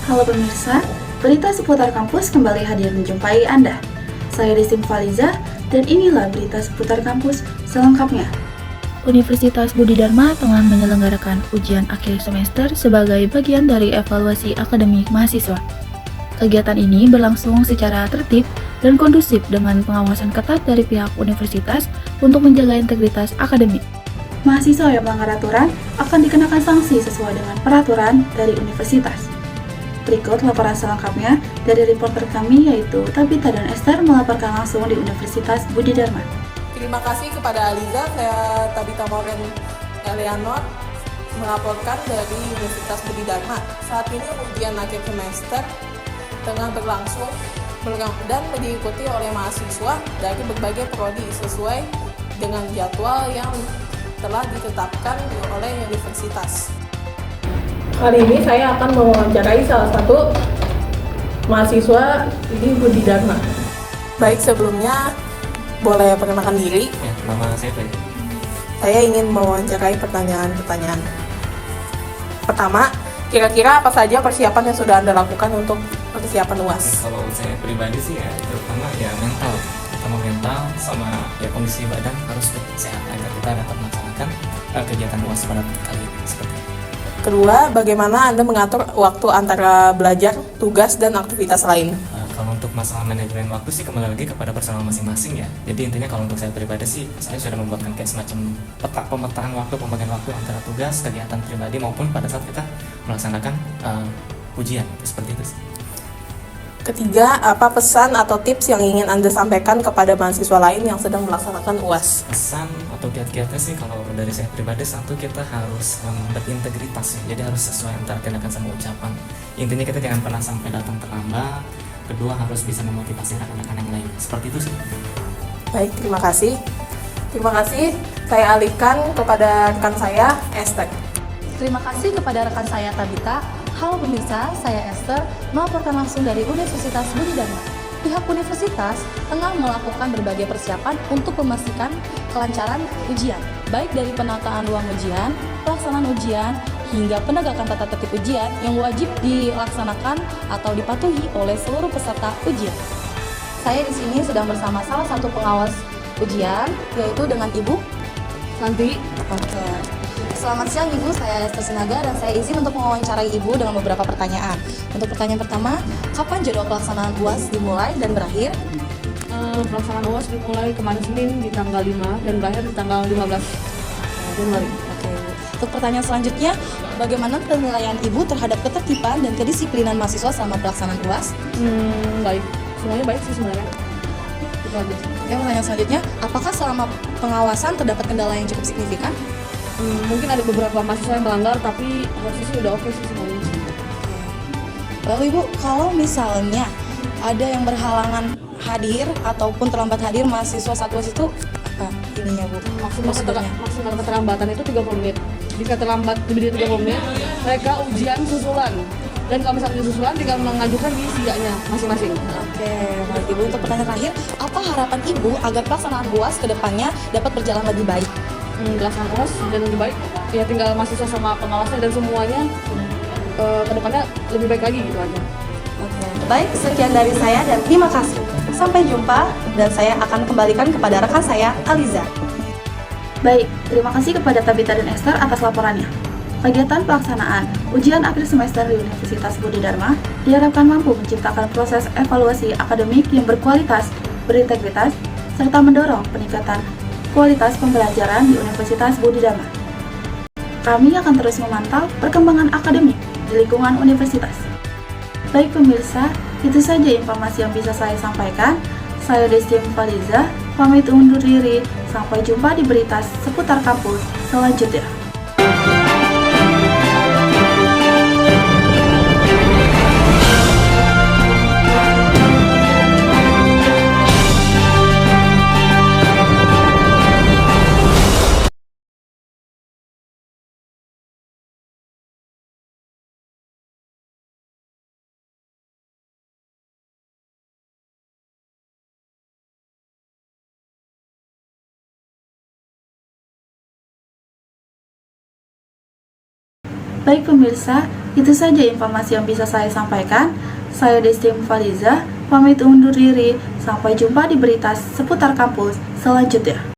Halo pemirsa, berita seputar kampus kembali hadir menjumpai Anda. Saya Destin Faliza, dan inilah berita seputar kampus selengkapnya. Universitas Budi Dharma tengah menyelenggarakan ujian akhir semester sebagai bagian dari evaluasi akademik mahasiswa. Kegiatan ini berlangsung secara tertib dan kondusif dengan pengawasan ketat dari pihak universitas untuk menjaga integritas akademik. Mahasiswa yang melanggar aturan akan dikenakan sanksi sesuai dengan peraturan dari universitas. Berikut laporan selengkapnya dari reporter kami yaitu Tabita dan Esther melaporkan langsung di Universitas Budi Dharma. Terima kasih kepada Aliza, saya Tabita Moren Eleanor melaporkan dari Universitas Budi Dharma. Saat ini ujian akhir semester tengah berlangsung dan diikuti oleh mahasiswa dari berbagai prodi sesuai dengan jadwal yang telah ditetapkan oleh universitas. Kali ini saya akan mewawancarai salah satu mahasiswa di Budi Dharma. Baik, sebelumnya boleh perkenalkan diri? Ya, nama saya Ferry. Saya ingin mewawancarai pertanyaan-pertanyaan. Pertama, kira-kira apa saja persiapan yang sudah Anda lakukan untuk persiapan UAS? Kalau saya pribadi sih ya, terutama ya mental. Terutama mental sama ya kondisi badan harus sehat agar kita dapat melaksanakan kegiatan UAS pada kali ini seperti itu. Kedua, bagaimana Anda mengatur waktu antara belajar, tugas, dan aktivitas lain? Kalau untuk masalah manajemen waktu sih kembali lagi kepada personal masing-masing ya. Jadi intinya kalau untuk saya pribadi sih, saya sudah membuatkan kayak semacam pemetaan waktu, pembagian waktu antara tugas, kegiatan pribadi maupun pada saat kita melaksanakan ujian, seperti itu sih. Ketiga, apa pesan atau tips yang ingin Anda sampaikan kepada mahasiswa lain yang sedang melaksanakan UAS? Pesan atau kiat-kiatnya sih kalau dari saya pribadi, satu kita harus berintegritas ya. Jadi harus sesuai antara tindakan sama ucapan. Intinya kita jangan pernah sampai datang terlambat. Kedua, harus bisa memotivasi rekan-rekan yang lain. Seperti itu sih. Baik, terima kasih. Terima kasih. Saya alihkan kepada rekan saya, Esther. Terima kasih kepada rekan saya Tabita. Halo pemirsa, saya Esther melaporkan langsung dari Universitas Budi Dharma. Pihak universitas tengah melakukan berbagai persiapan untuk memastikan kelancaran ujian, baik dari penataan ruang ujian, pelaksanaan ujian, hingga penegakan tata tertib ujian yang wajib dilaksanakan atau dipatuhi oleh seluruh peserta ujian. Saya di sini sedang bersama salah satu pengawas ujian, yaitu dengan Ibu Santi. Oke. Selamat siang Ibu, saya Esther Sinaga dan saya izin untuk mewawancarai Ibu dengan beberapa pertanyaan. Untuk pertanyaan pertama, kapan jadwal pelaksanaan UAS dimulai dan berakhir? Pelaksanaan UAS dimulai kemarin Senin di tanggal 5 dan berakhir di tanggal 15 Januari. Oke. Untuk pertanyaan selanjutnya, bagaimana penilaian Ibu terhadap ketertiban dan kedisiplinan mahasiswa selama pelaksanaan UAS? Baik, semuanya baik sih sebenarnya. Itu aja. Oke, pertanyaan selanjutnya, apakah selama pengawasan terdapat kendala yang cukup signifikan? Mungkin ada beberapa mahasiswa yang melanggar, tapi harusnya sih udah oke sih semuanya. Lalu Ibu, kalau misalnya ada yang berhalangan hadir ataupun terlambat hadir mahasiswa satu UAS itu apa ininya Bu? Maksimal keterlambatan itu 30 menit. Jika terlambat lebih dari 30 menit, mereka ujian susulan. Dan kalau misalnya susulan, tinggal mengajukan di SIGA-nya masing-masing. Oke, baik Ibu. Untuk pertanyaan terakhir, apa harapan Ibu agar pelaksanaan UAS ke depannya dapat berjalan lebih baik? Pelaksanaan UAS dan lebih baik, ya tinggal mahasiswa sama pengawasnya dan semuanya ke depannya lebih baik lagi gitu aja. Oke, baik, sekian dari saya dan terima kasih. Sampai jumpa dan saya akan kembalikan kepada rekan saya, Aliza. Baik, terima kasih kepada Tabita dan Esther atas laporannya. Kegiatan pelaksanaan ujian akhir semester di Universitas Budi Dharma diharapkan mampu menciptakan proses evaluasi akademik yang berkualitas, berintegritas, serta mendorong peningkatan kualitas pembelajaran di Universitas Budi Dharma. Kami akan terus memantau perkembangan akademik di lingkungan universitas. Baik pemirsa, itu saja informasi yang bisa saya sampaikan. Saya Destin Faliza, pamit undur diri. Sampai jumpa di berita seputar kampus selanjutnya. Baik pemirsa, itu saja informasi yang bisa saya sampaikan. Saya Desti Faliza, pamit undur diri. Sampai jumpa di berita seputar kampus selanjutnya.